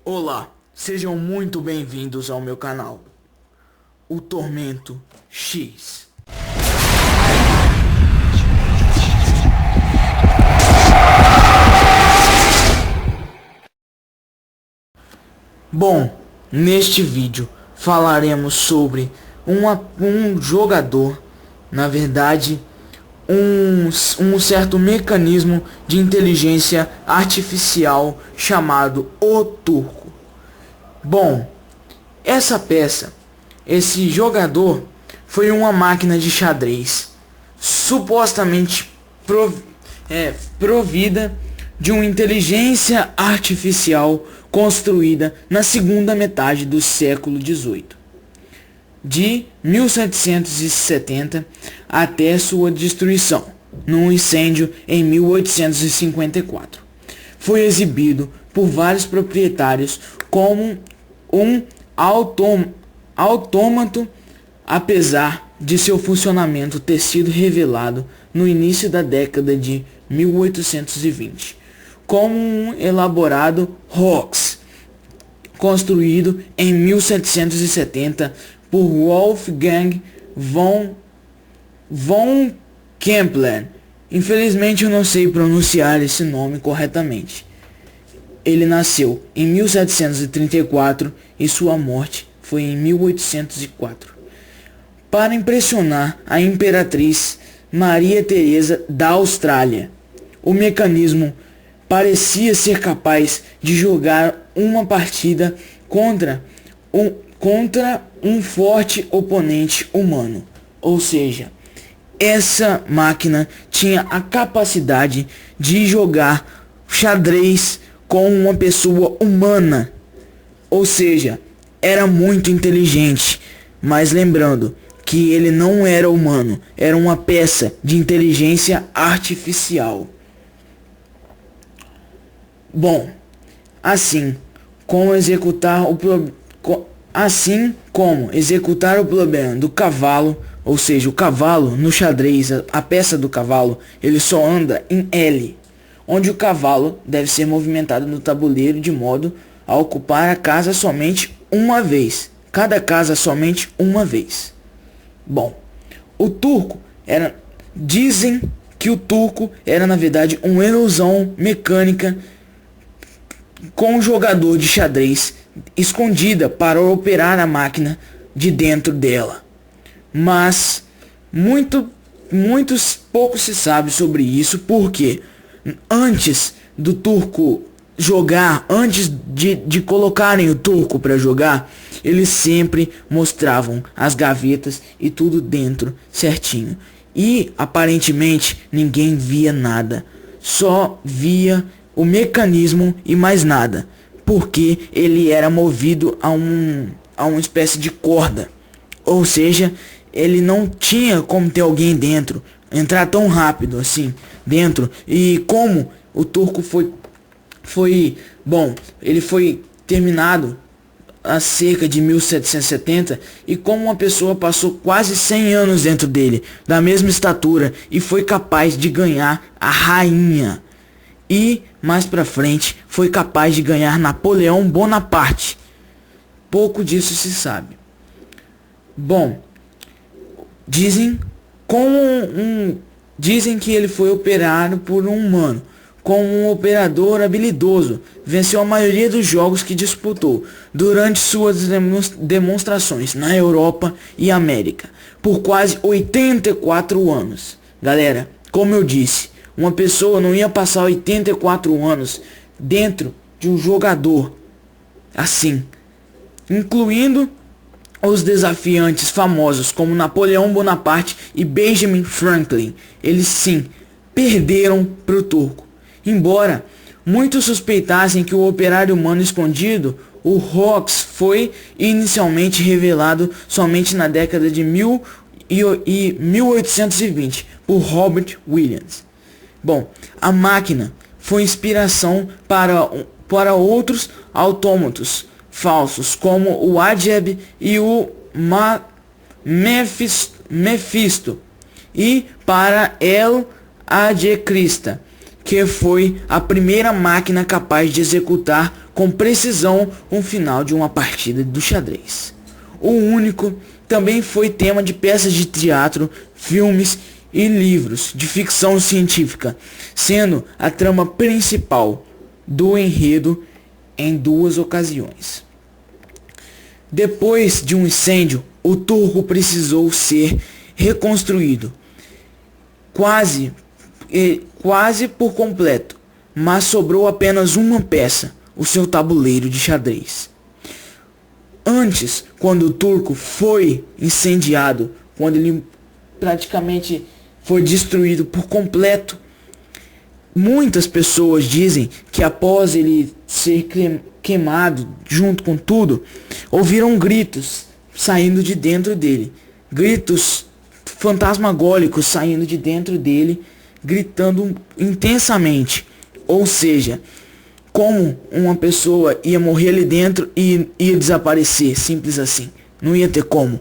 Olá, sejam muito bem-vindos ao meu canal, o Tormento X. Bom, neste vídeo falaremos sobre um jogador, na verdade, um certo mecanismo de inteligência artificial chamado o Turco. Bom, esse jogador foi uma máquina de xadrez supostamente provida de uma inteligência artificial construída na segunda metade do século XVIII, de 1770 até sua destruição num incêndio em 1854. Foi exibido por vários proprietários como um autômato, apesar de seu funcionamento ter sido revelado no início da década de 1820 como um elaborado hoax construído em 1770 por Wolfgang von Kempelen. Infelizmente eu não sei pronunciar esse nome corretamente. Ele nasceu em 1734 e sua morte foi em 1804. Para impressionar a imperatriz Maria Teresa da Austrália, o mecanismo parecia ser capaz de jogar uma partida contra um forte oponente humano. Ou seja, essa máquina tinha a capacidade de jogar xadrez com uma pessoa humana. Ou seja, era muito inteligente. Mas lembrando que ele não era humano, era uma peça de inteligência artificial. Bom, assim como executar o problema do cavalo, ou seja, o cavalo no xadrez, a peça do cavalo, ele só anda em L, onde o cavalo deve ser movimentado no tabuleiro de modo a ocupar a casa somente uma vez, cada casa somente uma vez. Bom, dizem que o turco era na verdade uma ilusão mecânica com um jogador de xadrez escondida para operar a máquina de dentro dela. Mas pouco se sabe sobre isso, porque antes do turco jogar, antes de colocarem o turco para jogar, eles sempre mostravam as gavetas e tudo dentro certinho. E aparentemente ninguém via nada, só via o mecanismo e mais nada, porque ele era movido a uma espécie de corda. Ou seja, ele não tinha como ter alguém dentro, entrar tão rápido assim dentro. E como o turco ele foi terminado a cerca de 1770, e como uma pessoa passou quase 100 anos dentro dele, da mesma estatura, e foi capaz de ganhar a rainha. E mais pra frente foi capaz de ganhar Napoleão Bonaparte. Pouco disso se sabe. Bom, dizem que ele foi operado por um humano, como um operador habilidoso. Venceu a maioria dos jogos que disputou durante suas demonstrações na Europa e América por quase 84 anos. Galera, como eu disse, uma pessoa não ia passar 84 anos dentro de um jogador assim, incluindo os desafiantes famosos como Napoleão Bonaparte e Benjamin Franklin. Eles sim perderam para o turco. Embora muitos suspeitassem que o operário humano escondido, o hoax foi inicialmente revelado somente na década de 1820 por Robert Williams. Bom, a máquina foi inspiração para outros autômatos falsos, como o Adjeb e o Mephisto, e para El Adjekrista, que foi a primeira máquina capaz de executar com precisão o final de uma partida do xadrez. O único também foi tema de peças de teatro, filmes e livros de ficção científica, sendo a trama principal do enredo em 2 ocasiões. Depois de um incêndio, o turco precisou ser reconstruído quase por completo, mas sobrou apenas uma peça, o seu tabuleiro de xadrez. Antes, quando o turco foi incendiado, quando ele praticamente foi destruído por completo, muitas pessoas dizem que após ele ser queimado junto com tudo, ouviram gritos saindo de dentro dele, gritos fantasmagóricos saindo de dentro dele, gritando intensamente, ou seja, como uma pessoa ia morrer ali dentro e ia desaparecer, simples assim, não ia ter como.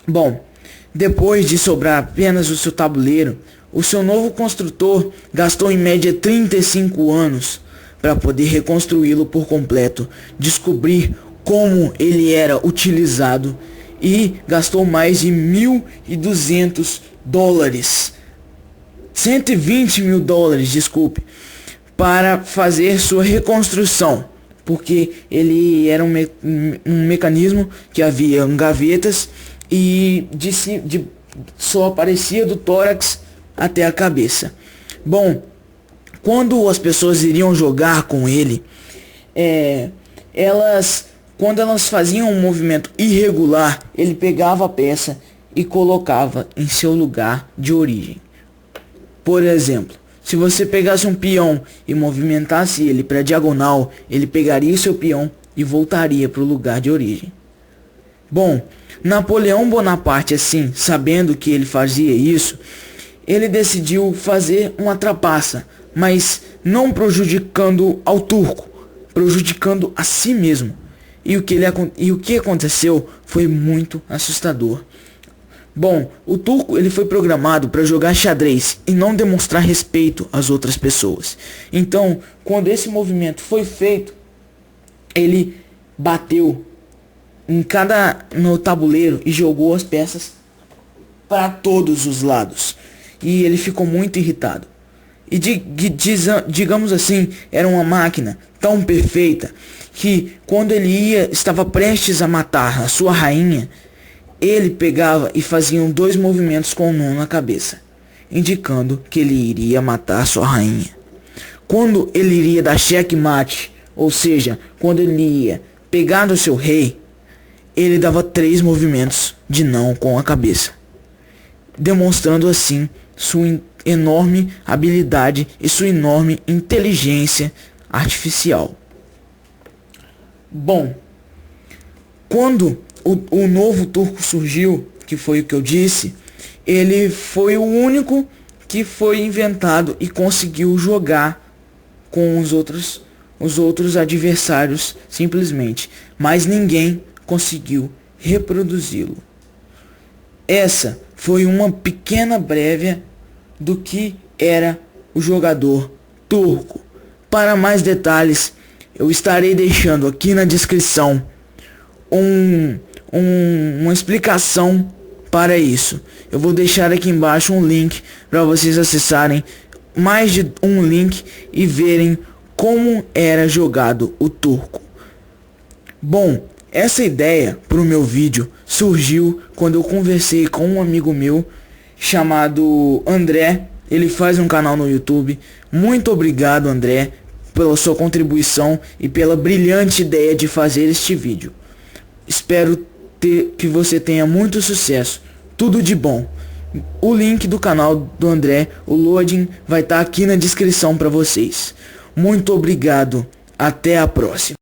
Bom, depois de sobrar apenas o seu tabuleiro, o seu novo construtor gastou em média 35 anos para poder reconstruí-lo por completo, descobrir como ele era utilizado e gastou mais de $1.200, $120 mil, para fazer sua reconstrução, porque ele era um mecanismo que havia gavetas e só aparecia do tórax até a cabeça. Bom, quando as pessoas iriam jogar com ele, quando elas faziam um movimento irregular, ele pegava a peça e colocava em seu lugar de origem. Por exemplo, se você pegasse um peão e movimentasse ele para a diagonal, ele pegaria o seu peão e voltaria para o lugar de origem. Bom, Napoleão Bonaparte, assim, sabendo que ele fazia isso, ele decidiu fazer uma trapaça, mas não prejudicando ao turco, prejudicando a si mesmo. E o que aconteceu foi muito assustador. Bom, o turco ele foi programado para jogar xadrez e não demonstrar respeito às outras pessoas. Então, quando esse movimento foi feito, ele bateu no tabuleiro e jogou as peças para todos os lados. E ele ficou muito irritado. E digamos assim, era uma máquina tão perfeita que quando ele estava prestes a matar a sua rainha, ele pegava e fazia 2 movimentos com o nó na cabeça, indicando que ele iria matar sua rainha. Quando ele iria dar checkmate, ou seja, quando ele ia pegar o seu rei, ele dava 3 movimentos de não com a cabeça, demonstrando assim sua enorme habilidade e sua enorme inteligência artificial. Bom, quando o novo turco surgiu, que foi o que eu disse, ele foi o único que foi inventado e conseguiu jogar com os outros adversários simplesmente, mas ninguém conseguiu reproduzi-lo. Essa foi uma pequena prévia do que era o jogador turco. Para mais detalhes, eu estarei deixando aqui na descrição uma explicação para isso. Eu vou deixar aqui embaixo um link para vocês acessarem mais de um link e verem como era jogado o turco. Bom, essa ideia para o meu vídeo surgiu quando eu conversei com um amigo meu chamado André. Ele faz um canal no YouTube. Muito obrigado, André, pela sua contribuição e pela brilhante ideia de fazer este vídeo. Espero que você tenha muito sucesso. Tudo de bom. O link do canal do André, o loading, vai estar aqui na descrição para vocês. Muito obrigado. Até a próxima.